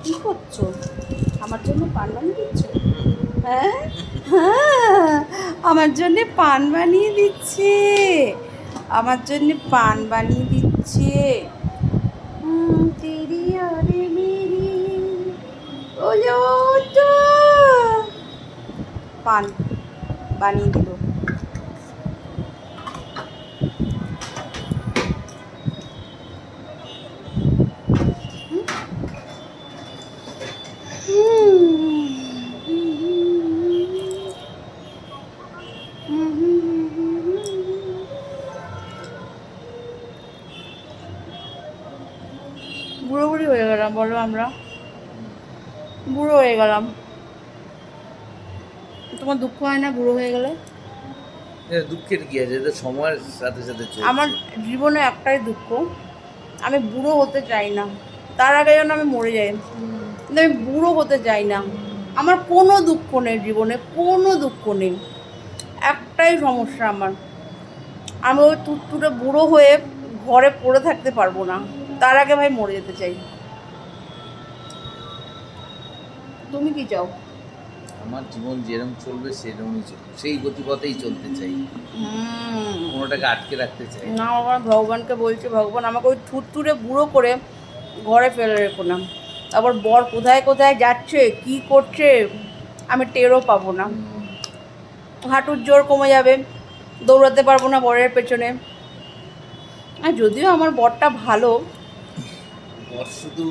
কি করছো? আমার জন্য পান বানিয়ে দিচ্ছ? হ্যাঁ হ্যাঁ, আমার জন্য পান বানিয়ে দিচ্ছে, আমার জন্য পান বানিয়ে দিচ্ছে। তেরি আরে মেরি ওলো তো পান বানিয়ে দিল। বুড়ো বুড়ি হয়ে গেলাম, বলো আমরা বুড়ো হয়ে গেলাম। তোমার দুঃখ হয় না বুড়ো হয়ে গেলে? দুঃখের কি আছে, এটা সময়ের সাথে সাথে আমার চলছে। জীবনে একটাই দুঃখ, আমি বুড়ো হতে চাই না, তার আগে যেন আমি মরে যাই, কিন্তু আমি বুড়ো হতে চাই না। আমার কোনো দুঃখ নেই জীবনে, কোনো দুঃখ নেই, একটাই সমস্যা আমার, আমি ওই তুটতুটে বুড়ো হয়ে ঘরে পড়ে থাকতে পারবো না, তার আগে ভাই মরে যেতে চাই। তুমি কি চাও? আমার জীবন যেরকম চলবে সেরকমই চলবে, সেই গতিপথেই চলতে চাই, কোনোটাকে আটকে রাখতে চাই না, আমার ভগবানকে বলছি, ভগবান আমাকে ওই থুরথুরে বুড়ো করে ঘরে ফেলে রেখো না। তারপর বর কোথায় কোথায় যাচ্ছে কি করছে আমি টেরও পাবো না, হাঁটুর জোর কমে যাবে, দৌড়াতে পারবো না বরের পেছনে। আর যদিও আমার বরটা ভালো, বর শুধু